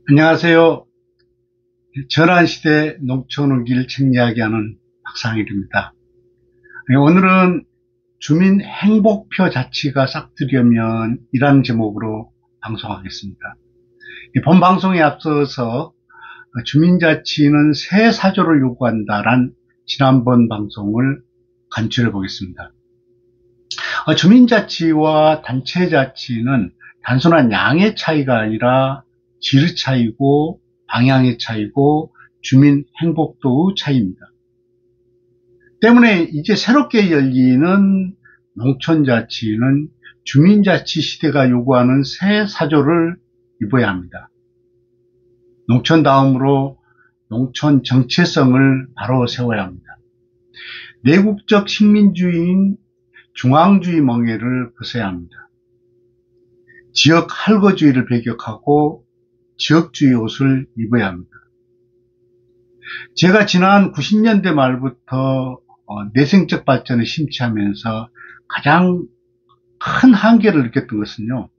안녕하세요. 전환시대 농촌후기를 책 이야기하는 박상일입니다. 오늘은 주민 행복표 자치가 싹트려면 이라는 제목으로 방송하겠습니다. 본 방송에 앞서서 주민자치는 새 사조를 요구한다란 지난번 방송을 간추려 보겠습니다. 주민자치와 단체자치는 단순한 양의 차이가 아니라 질의 차이고 방향의 차이고 주민 행복도의 차이입니다. 때문에 이제 새롭게 열리는 농촌자치는 주민자치 시대가 요구하는 새 사조를 입어야 합니다. 농촌 다음으로 농촌 정체성을 바로 세워야 합니다. 내국적 식민주의인 중앙주의 멍에를 벗어야 합니다. 지역 할거주의를 배격하고 지역주의 옷을 입어야 합니다. 제가 지난 90년대 말부터 내생적 발전을 심취하면서 가장 큰 한계를 느꼈던 것은요,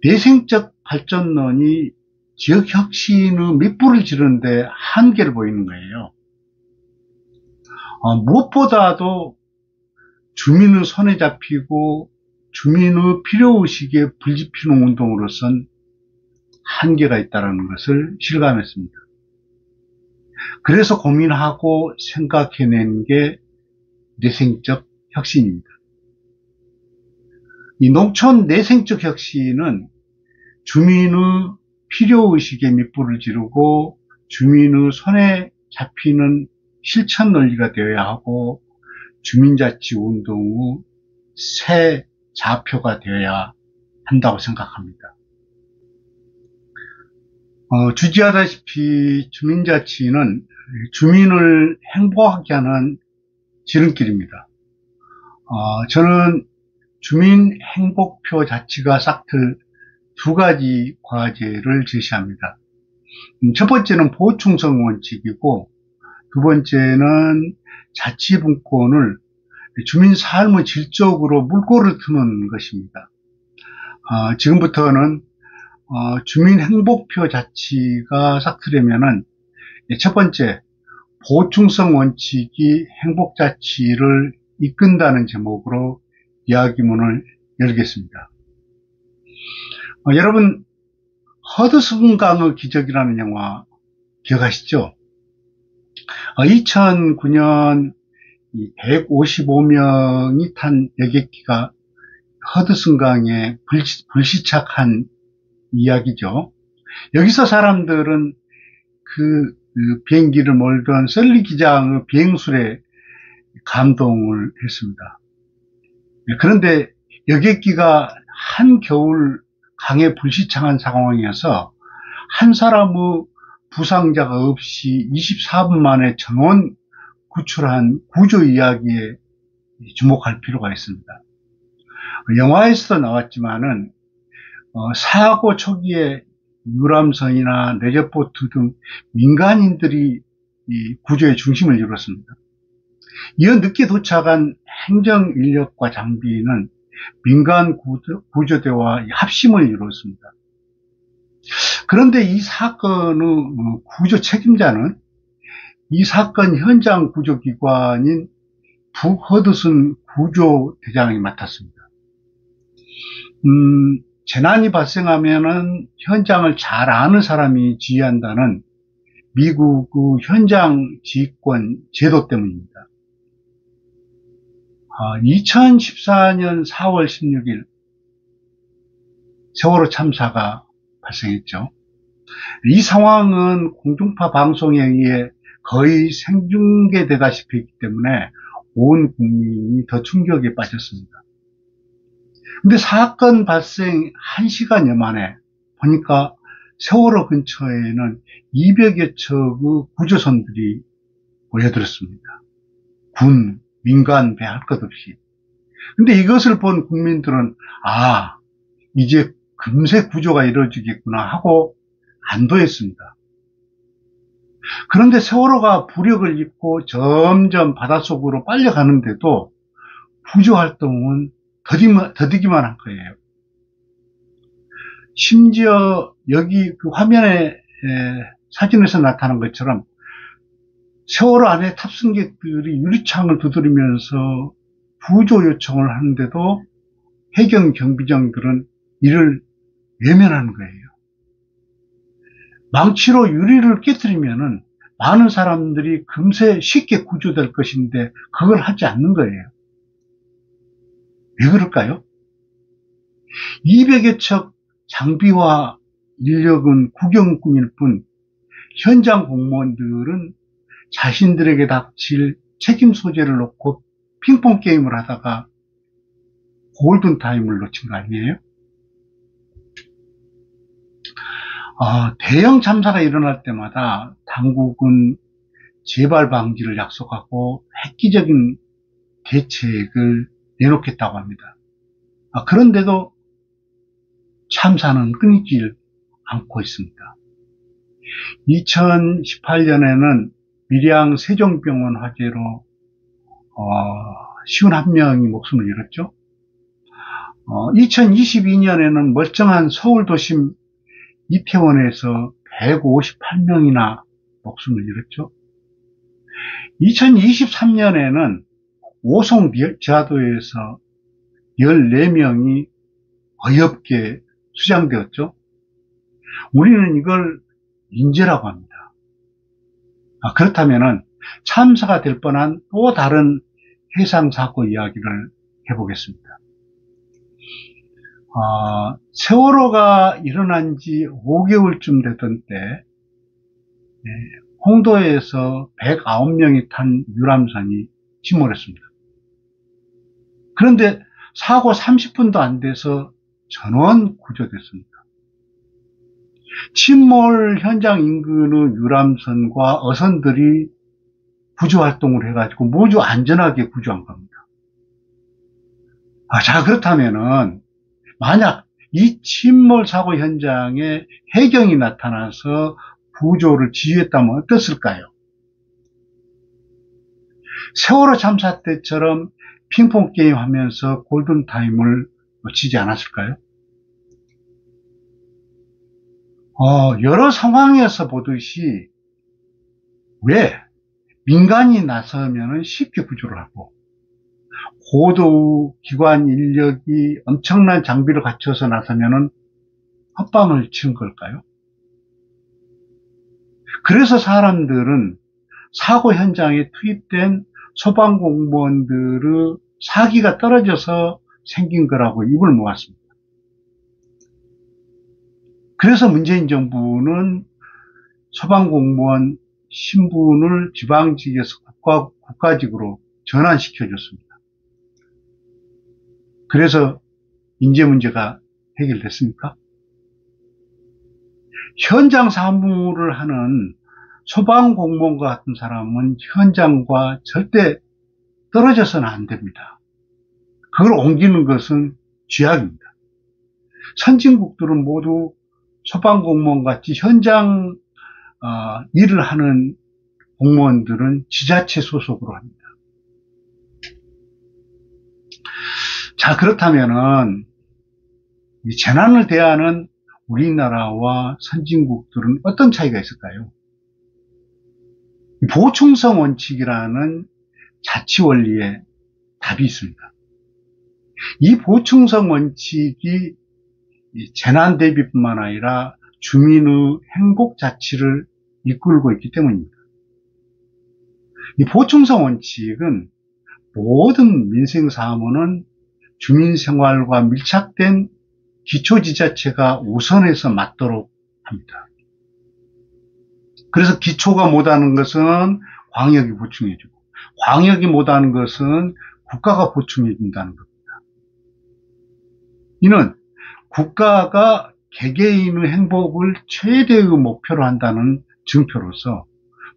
내생적 발전론이 지역 혁신의 밑불을 지르는데 한계를 보이는 거예요. 무엇보다도 주민의 손에 잡히고 주민의 필요의식에 불지피는 운동으로선 한계가 있다는 것을 실감했습니다. 그래서 고민하고 생각해낸 게 내생적 혁신입니다. 이 농촌 내생적 혁신은 주민의 필요의식에 밑불을 지르고 주민의 손에 잡히는 실천 논리가 되어야 하고 주민자치 운동의 새 좌표가 되어야 한다고 생각합니다. 주지하다시피 주민자치는 주민을 행복하게 하는 지름길입니다. 저는 주민 행복표 자치가 싹틀 두 가지 과제를 제시합니다. 첫 번째는 보충성 원칙이고, 두 번째는 자치분권을 주민 삶의 질적으로 물꼬를 트는 것입니다. 지금부터는 주민 행복표 자치가 싹트려면은 첫 번째, 보충성 원칙이 행복자치를 이끈다는 제목으로 이야기문을 열겠습니다. 여러분, 허드슨 강의 기적이라는 영화 기억하시죠? 2009년 155명이 탄 여객기가 허드슨 강에 불시착한 이야기죠. 여기서 사람들은 그 비행기를 몰던 썰리 기장의 비행술에 감동을 했습니다. 그런데 여객기가 한겨울 강에 불시착한 상황이어서 한 사람의 부상자가 없이 24분 만에 전원 구출한 구조 이야기에 주목할 필요가 있습니다. 영화에서도 나왔지만은 사고 초기에 유람선이나 레저보트 등 민간인들이 이 구조의 중심을 이뤘습니다. 이어 늦게 도착한 행정 인력과 장비는 민간 구조대와 합심을 이뤘습니다. 그런데 이 사건의 구조 책임자는 이 사건 현장 구조기관인 북허드슨 구조대장이 맡았습니다. 재난이 발생하면은 현장을 잘 아는 사람이 지휘한다는 미국의 현장 지휘권 제도 때문입니다. 2014년 4월 16일 세월호 참사가 발생했죠. 이 상황은 공중파 방송에 의해 거의 생중계되다시피 했기 때문에 온 국민이 더 충격에 빠졌습니다. 근데 사건 발생 1시간여 만에 보니까 세월호 근처에는 200여 척의 구조선들이 모여들었습니다. 군, 민간 배 할 것 없이. 근데 이것을 본 국민들은 이제 금세 구조가 이루어지겠구나 하고 안도했습니다. 그런데 세월호가 부력을 잃고 점점 바닷속으로 빨려가는데도 구조활동은 더디기만 한 거예요. 심지어 여기 그 화면에 사진에서 나타난 것처럼 세월호 안에 탑승객들이 유리창을 두드리면서 구조 요청을 하는데도 해경 경비정들은 이를 외면하는 거예요. 망치로 유리를 깨뜨리면은 많은 사람들이 금세 쉽게 구조될 것인데 그걸 하지 않는 거예요. 왜 그럴까요? 200여 척 장비와 인력은 구경꾼일 뿐 현장 공무원들은 자신들에게 닥칠 책임 소재를 놓고 핑퐁 게임을 하다가 골든타임을 놓친 거 아니에요? 대형 참사가 일어날 때마다 당국은 재발 방지를 약속하고 획기적인 대책을 내놓겠다고 합니다. 그런데도 참사는 끊이질 않고 있습니다. 2018년에는 밀양 세종병원 화재로 51명이 목숨을 잃었죠. 2022년에는 멀쩡한 서울 도심 이태원에서 158명이나 목숨을 잃었죠. 2023년에는 오송 지하도에서 14명이 어이없게 수장되었죠. 우리는 이걸 인재라고 합니다. 그렇다면 참사가 될 뻔한 또 다른 해상사고 이야기를 해보겠습니다. 세월호가 일어난 지 5개월쯤 되던 때 홍도에서 109명이 탄 유람선이 침몰했습니다. 그런데 사고 30분도 안 돼서 전원 구조됐습니다. 침몰 현장 인근의 유람선과 어선들이 구조활동을 해가지고 모두 안전하게 구조한 겁니다. 자, 그렇다면은 만약 이 침몰 사고 현장에 해경이 나타나서 구조를 지휘했다면 어땠을까요? 세월호 참사 때처럼 핑퐁 게임 하면서 골든타임을 놓치지 않았을까요? 여러 상황에서 보듯이 왜 민간이 나서면 쉽게 구조를 하고 고도 기관 인력이 엄청난 장비를 갖춰서 나서면 헛방을 치는 걸까요? 그래서 사람들은 사고 현장에 투입된 소방공무원들의 사기가 떨어져서 생긴 거라고 입을 모았습니다. 그래서 문재인 정부는 소방공무원 신분을 지방직에서 국가직으로 전환시켜줬습니다. 그래서 인재 문제가 해결됐습니까? 현장 사무를 하는 소방공무원과 같은 사람은 현장과 절대 떨어져서는 안 됩니다. 그걸 옮기는 것은 죄악입니다. 선진국들은 모두 소방공무원 같이 현장 일을 하는 공무원들은 지자체 소속으로 합니다. 자, 그렇다면은 이 재난을 대하는 우리나라와 선진국들은 어떤 차이가 있을까요? 보충성 원칙이라는 자치 원리에 답이 있습니다. 이 보충성 원칙이 재난 대비뿐만 아니라 주민의 행복 자치를 이끌고 있기 때문입니다. 이 보충성 원칙은 모든 민생 사무는 주민 생활과 밀착된 기초지자체가 우선해서 맡도록 합니다. 그래서 기초가 못하는 것은 광역이 보충해주고 광역이 못하는 것은 국가가 보충해준다는 겁니다. 이는 국가가 개개인의 행복을 최대의 목표로 한다는 증표로서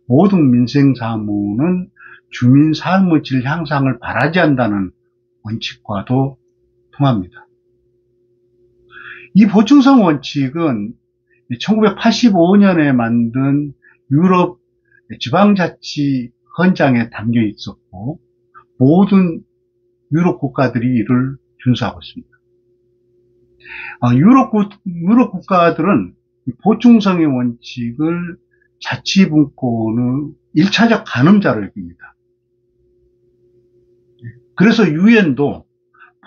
모든 민생 사무는 주민 삶의 질 향상을 바라지 한다는 원칙과도 통합니다. 이 보충성 원칙은 1985년에 만든 유럽 지방자치 헌장에 담겨 있었고 모든 유럽 국가들이 이를 준수하고 있습니다. 유럽 국가들은 보충성의 원칙을 자치분권의 1차적 가늠자로 여깁니다. 그래서 유엔도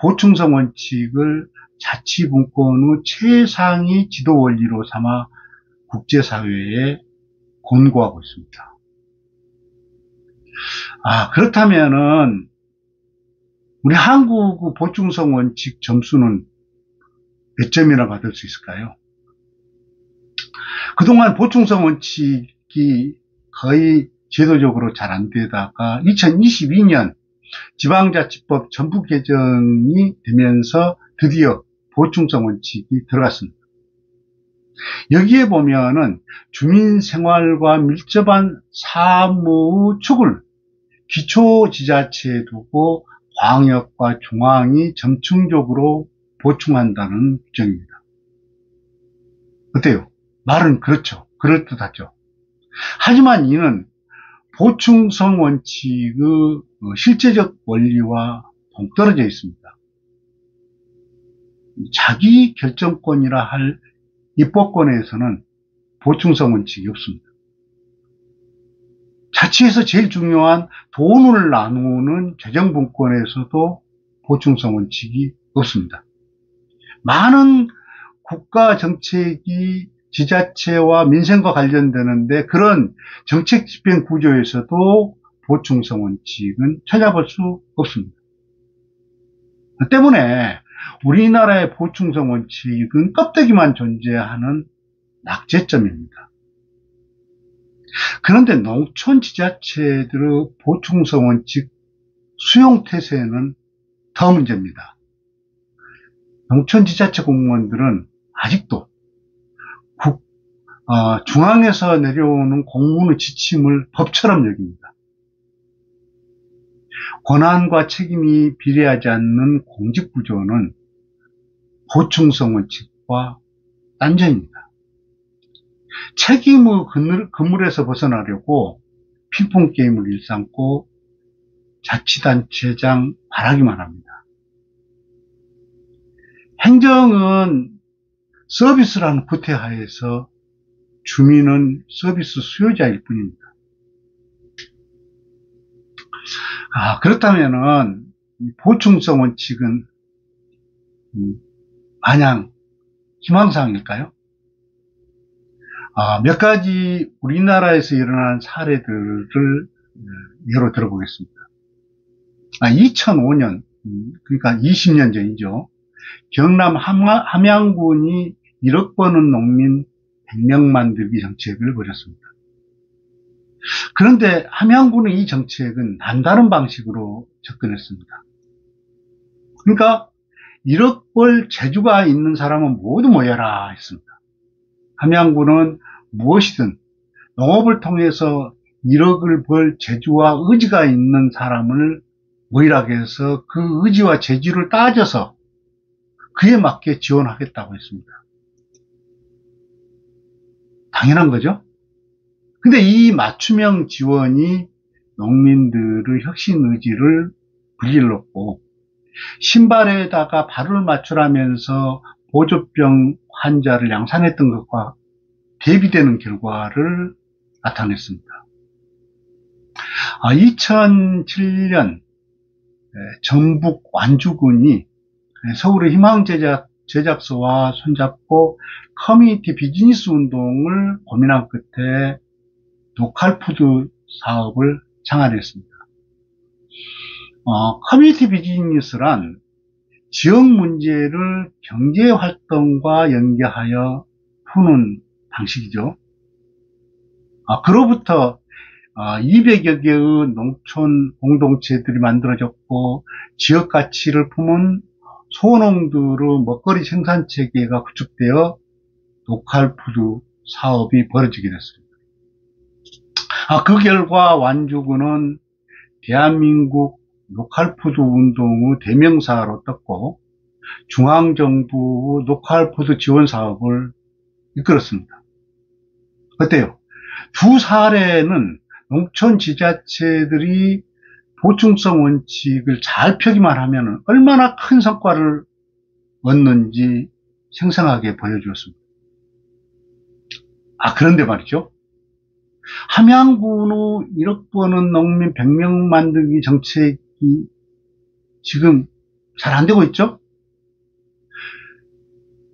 보충성 원칙을 자치분권의 최상위 지도 원리로 삼아 국제사회에 권고하고 있습니다. 그렇다면은 우리 한국의 보충성 원칙 점수는 몇 점이나 받을 수 있을까요? 그동안 보충성 원칙이 거의 제도적으로 잘 안 되다가 2022년 지방자치법 전부 개정이 되면서 드디어 보충성 원칙이 들어갔습니다. 여기에 보면은 주민생활과 밀접한 사무의 축을 기초지자체에 두고 광역과 중앙이 점층적으로 보충한다는 규정입니다. 어때요? 말은 그렇죠. 그럴듯하죠. 하지만 이는 보충성 원칙의 실제적 원리와 동떨어져 있습니다. 자기 결정권이라 할 입법권에서는 보충성 원칙이 없습니다. 자치에서 제일 중요한 돈을 나누는 재정분권에서도 보충성 원칙이 없습니다. 많은 국가 정책이 지자체와 민생과 관련되는데 그런 정책 집행 구조에서도 보충성 원칙은 찾아볼 수 없습니다. 때문에 우리나라의 보충성 원칙은 껍데기만 존재하는 낙제점입니다. 그런데 농촌 지자체들의 보충성 원칙 수용 태세는 더 문제입니다. 농촌 지자체 공무원들은 아직도 중앙에서 내려오는 공무원의 지침을 법처럼 여깁니다. 권한과 책임이 비례하지 않는 공직구조는 보충성 원칙과 딴전입니다. 책임의 그물에서 벗어나려고 핑퐁 게임을 일삼고 자치단체장 바라기만 합니다. 행정은 서비스라는 구태하에서 주민은 서비스 수요자일 뿐입니다. 그렇다면은 보충성 원칙은 마냥 희망사항일까요? 몇 가지 우리나라에서 일어난 사례들을 예로 들어보겠습니다. 2005년, 그러니까 20년 전이죠. 경남 함양군이 1억 버는 농민 100명 만들기 정책을 벌였습니다. 그런데 함양군의 이 정책은 남다른 방식으로 접근했습니다. 그러니까 1억 벌 재주가 있는 사람은 모두 모여라 했습니다. 함양군은 무엇이든 농업을 통해서 1억을 벌 재주와 의지가 있는 사람을 모이라고 해서 그 의지와 재주를 따져서 그에 맞게 지원하겠다고 했습니다. 당연한 거죠. 근데 이 맞춤형 지원이 농민들의 혁신 의지를 불질렀고 신발에다가 발을 맞추라면서 보조병 환자를 양산했던 것과 대비되는 결과를 나타냈습니다. 2007년 전북 완주군이 서울의 희망제작소와 손잡고 커뮤니티 비즈니스 운동을 고민한 끝에 로컬푸드 사업을 창안했습니다. 커뮤니티 비즈니스란 지역 문제를 경제활동과 연계하여 푸는 방식이죠. 그로부터 200여 개의 농촌 공동체들이 만들어졌고 지역 가치를 품은 소농들의 먹거리 생산 체계가 구축되어 로컬푸드 사업이 벌어지게 됐습니다. 그 결과 완주군은 대한민국 로컬푸드 운동의 대명사로 떴고 중앙정부의 로컬푸드 지원 사업을 이끌었습니다. 어때요? 두 사례는 농촌 지자체들이 보충성 원칙을 잘 펴기만 하면 얼마나 큰 성과를 얻는지 생생하게 보여주었습니다. 그런데 말이죠. 함양군의 1억 버는 농민 100명 만들기 정책이 지금 잘 안 되고 있죠?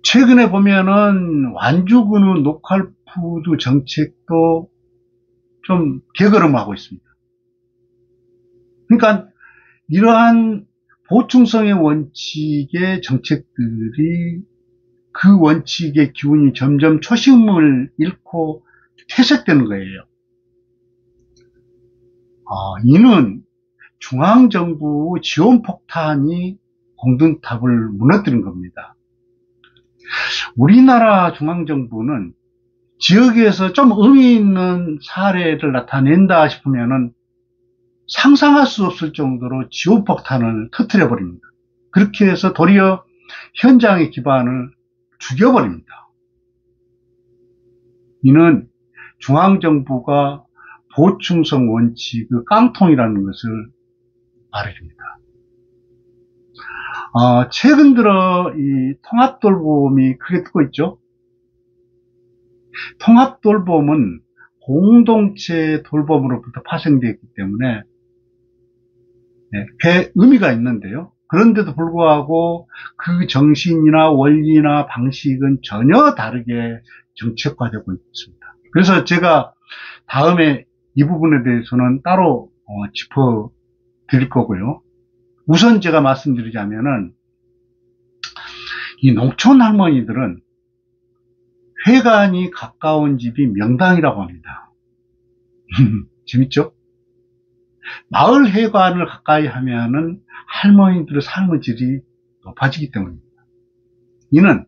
최근에 보면은 완주군의 녹할푸드 정책도 좀 게으름하고 있습니다. 그러니까 이러한 보충성의 원칙의 정책들이 그 원칙의 기운이 점점 초심을 잃고 퇴색되는 거예요. 이는 중앙정부의 지원폭탄이 공든탑을 무너뜨린 겁니다. 우리나라 중앙정부는 지역에서 좀 의미 있는 사례를 나타낸다 싶으면은 상상할 수 없을 정도로 지원폭탄을 터뜨려 버립니다. 그렇게 해서 도리어 현장의 기반을 죽여버립니다. 이는 중앙정부가 보충성 원칙의 깡통이라는 것을 말해줍니다. 최근 들어 이 통합돌봄이 크게 뜨고 있죠. 통합돌봄은 공동체 돌봄으로부터 파생되었기 때문에 의미가 있는데요. 그런데도 불구하고 그 정신이나 원리나 방식은 전혀 다르게 정책화되고 있습니다. 그래서 제가 다음에 이 부분에 대해서는 따로 짚어드릴 거고요. 우선 제가 말씀드리자면은 이 농촌 할머니들은 회관이 가까운 집이 명당이라고 합니다. 재밌죠? 마을 회관을 가까이 하면은 할머니들의 삶의 질이 높아지기 때문입니다. 이는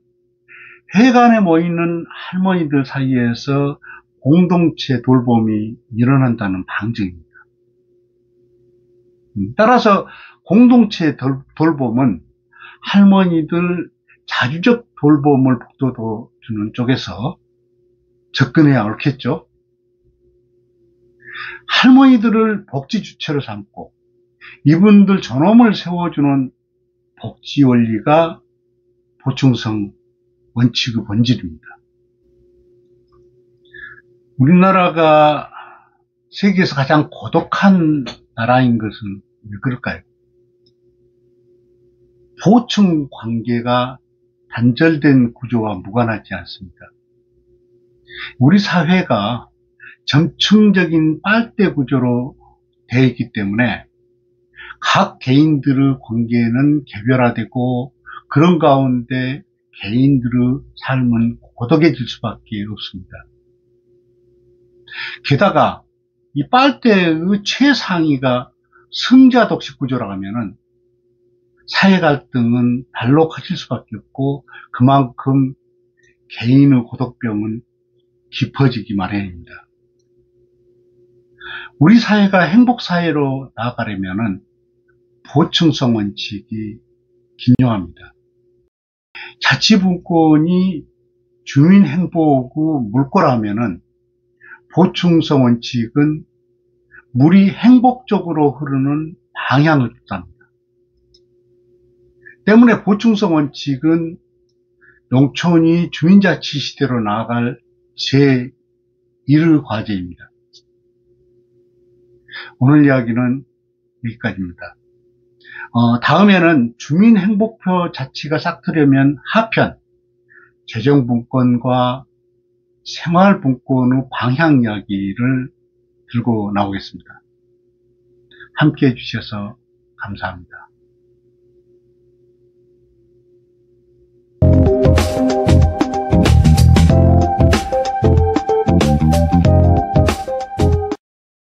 회관에 모이는 할머니들 사이에서 공동체 돌봄이 일어난다는 방증입니다. 따라서 공동체 돌봄은 할머니들 자주적 돌봄을 북돋워주는 쪽에서 접근해야 옳겠죠. 할머니들을 복지 주체로 삼고 이분들 존엄을 세워주는 복지 원리가 보충성 원칙의 본질입니다. 우리나라가 세계에서 가장 고독한 나라인 것은 왜 그럴까요? 보충 관계가 단절된 구조와 무관하지 않습니다. 우리 사회가 점층적인 빨대 구조로 되어 있기 때문에 각 개인들의 관계는 개별화되고 그런 가운데 개인들의 삶은 고독해질 수밖에 없습니다. 게다가 이 빨대의 최상위가 승자 독식 구조라고 하면은 사회 갈등은 발로 커질 수밖에 없고 그만큼 개인의 고독병은 깊어지기 마련입니다. 우리 사회가 행복사회로 나아가려면은 보충성 원칙이 긴요합니다. 자치분권이 주민 행복의 물꼬라면은 보충성 원칙은 물이 행복적으로 흐르는 방향을 뜻합니다. 때문에 보충성 원칙은 농촌이 주민자치 시대로 나아갈 제1의 과제입니다. 오늘 이야기는 여기까지입니다. 다음에는 주민행복표 자치가 싹트려면 하편, 재정분권과 생활분권의 방향 이야기를 들고 나오겠습니다. 함께 해주셔서 감사합니다.